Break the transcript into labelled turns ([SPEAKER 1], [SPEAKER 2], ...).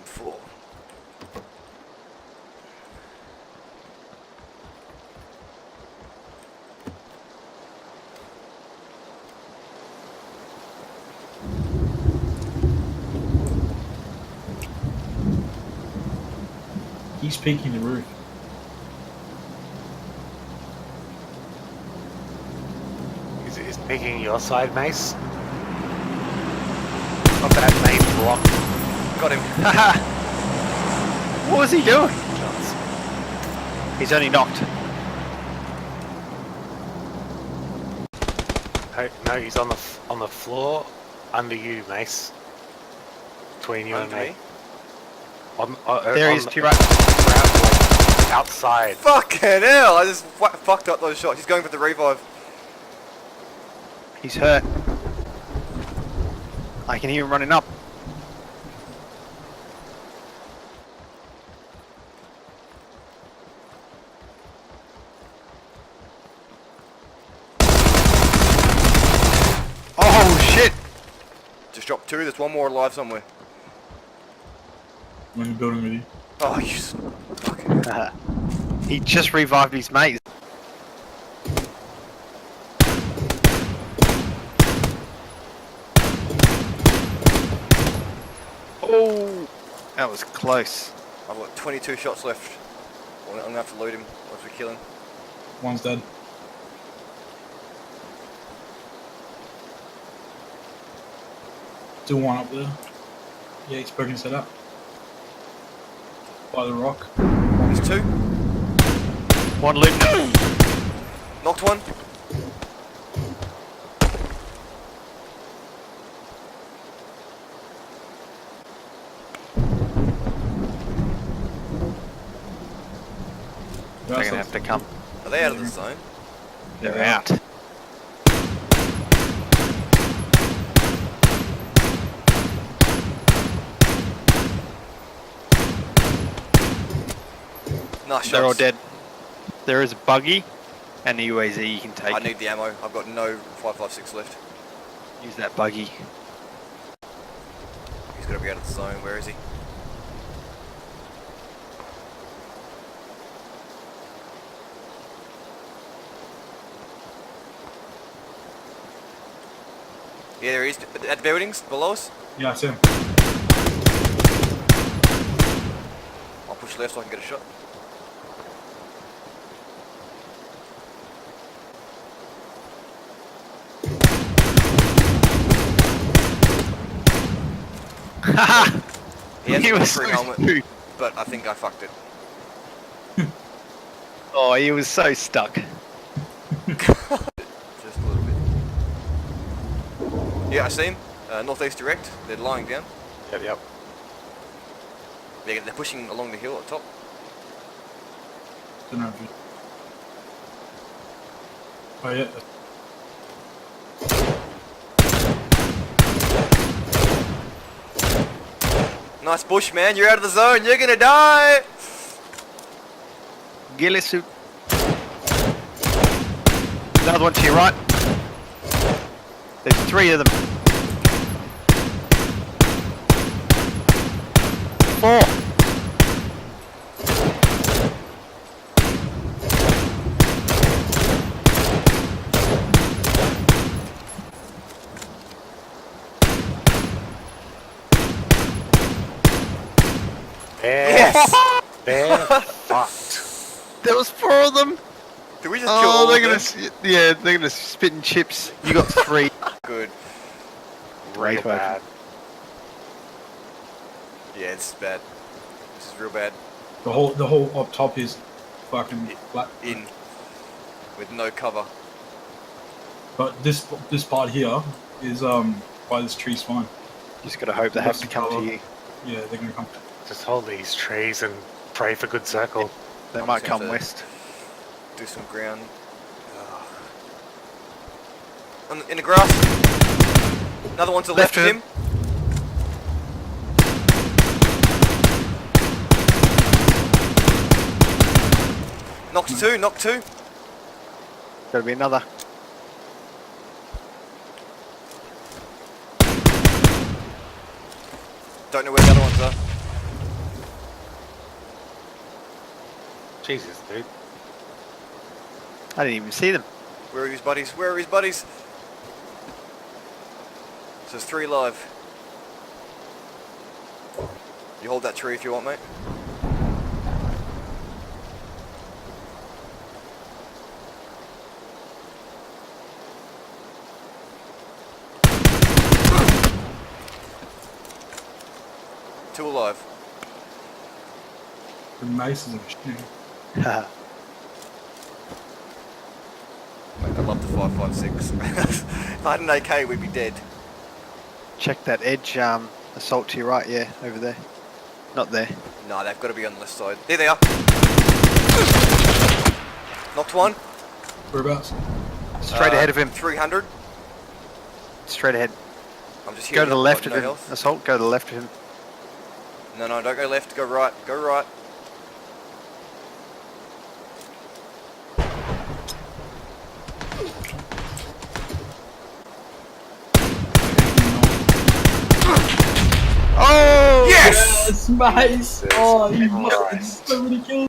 [SPEAKER 1] M4.
[SPEAKER 2] He's peeking the roof.
[SPEAKER 3] Is peeking your side, Mace? Of that main block.
[SPEAKER 1] Got him.
[SPEAKER 4] What was he doing? He's only knocked.
[SPEAKER 3] No, he's on the floor under you, Mace. Between you
[SPEAKER 1] Under
[SPEAKER 3] and
[SPEAKER 1] me?
[SPEAKER 3] me.
[SPEAKER 4] There he is, to your right.
[SPEAKER 3] Outside.
[SPEAKER 1] Fucking hell! I just fucked up those shots. He's going for the revive.
[SPEAKER 4] He's hurt. I can hear him running up. Oh shit!
[SPEAKER 1] Just dropped 2. There's one more alive somewhere.
[SPEAKER 2] I'm in the building with you.
[SPEAKER 1] Oh, you fucking.
[SPEAKER 4] He just revived his mate. Oh, that was close.
[SPEAKER 1] I've got 22 shots left. I'm gonna have to loot him once we kill him.
[SPEAKER 2] One's dead. Still one up there. Yeah, he's poking set up. By the rock.
[SPEAKER 1] There's 2.
[SPEAKER 4] One loot.
[SPEAKER 1] Knocked 1.
[SPEAKER 4] They're gonna have to come.
[SPEAKER 1] Are they out of the zone?
[SPEAKER 4] They're out.
[SPEAKER 1] Nice shots.
[SPEAKER 4] They're all dead. There is a buggy and a UAZ you can take.
[SPEAKER 1] I need the ammo. I've got no 5.56 left.
[SPEAKER 4] Use that buggy.
[SPEAKER 1] He's got to be out of the zone. Where is he? Yeah, there he is. At the buildings below us.
[SPEAKER 2] Yeah, I see him.
[SPEAKER 1] I'll push left so I can get a shot.
[SPEAKER 4] Haha!
[SPEAKER 1] He has
[SPEAKER 4] He
[SPEAKER 1] a
[SPEAKER 4] was
[SPEAKER 1] free
[SPEAKER 4] so
[SPEAKER 1] helmet,
[SPEAKER 4] smooth.
[SPEAKER 1] but I think I fucked it.
[SPEAKER 4] Oh, he was so stuck.
[SPEAKER 1] Just a little bit. Yeah, I see him. Northeast direct. They're lying down.
[SPEAKER 3] Yep.
[SPEAKER 1] Yeah, they're pushing along the hill at the top.
[SPEAKER 2] Don't know if you... Oh yeah.
[SPEAKER 1] Nice bush, man. You're out of the zone. You're gonna die.
[SPEAKER 4] Ghillie suit. Another one to your right. There's 3 of them. 4.
[SPEAKER 1] Yes.
[SPEAKER 3] They're fucked.
[SPEAKER 4] There was 4 of them.
[SPEAKER 1] Did we just kill all
[SPEAKER 4] they're
[SPEAKER 1] of
[SPEAKER 4] gonna,
[SPEAKER 1] them?
[SPEAKER 4] yeah, they're gonna spit in chips. You got 3.
[SPEAKER 1] Good.
[SPEAKER 3] Real bad.
[SPEAKER 1] Yeah, it's bad. This is real bad.
[SPEAKER 2] The whole up top is fucking black.
[SPEAKER 1] In. With no cover.
[SPEAKER 2] But this part here is by this tree spine.
[SPEAKER 4] Just gotta hope they have to come to you.
[SPEAKER 2] Yeah, they're gonna come.
[SPEAKER 3] Just hold these trees and pray for good circle.
[SPEAKER 4] They
[SPEAKER 1] I'm
[SPEAKER 4] might
[SPEAKER 1] just
[SPEAKER 4] come
[SPEAKER 1] gonna
[SPEAKER 4] west.
[SPEAKER 1] Do some ground. In the grass. Another one to the left of him. Knocked 2, knocked 2.
[SPEAKER 4] Gotta be another.
[SPEAKER 1] Don't know where the other ones are.
[SPEAKER 3] Jesus, dude.
[SPEAKER 4] I didn't even see them.
[SPEAKER 1] Where are his buddies? Where are his buddies? So there's 3 alive. You hold that tree if you want, mate. Two alive.
[SPEAKER 2] The Mace is a shooting.
[SPEAKER 1] Mate, I love the 5.56. If I had an AK, we'd be dead.
[SPEAKER 4] Check that edge assault to your right, yeah, over there. Not there.
[SPEAKER 1] No, they've got to be on the left side. There they are. Knocked one.
[SPEAKER 2] Whereabouts?
[SPEAKER 4] Straight ahead of him.
[SPEAKER 1] 300.
[SPEAKER 4] Straight ahead.
[SPEAKER 1] I'm just
[SPEAKER 4] Go
[SPEAKER 1] healing
[SPEAKER 4] to the
[SPEAKER 1] up,
[SPEAKER 4] left
[SPEAKER 1] got
[SPEAKER 4] of
[SPEAKER 1] no
[SPEAKER 4] him.
[SPEAKER 1] health.
[SPEAKER 4] Assault, go to the left of him.
[SPEAKER 1] No, no, don't go left. Go right. Go right.
[SPEAKER 4] Oh!
[SPEAKER 1] Yes!
[SPEAKER 2] Yes, Mace! Oh, you
[SPEAKER 3] Christ.
[SPEAKER 2] must so many kills.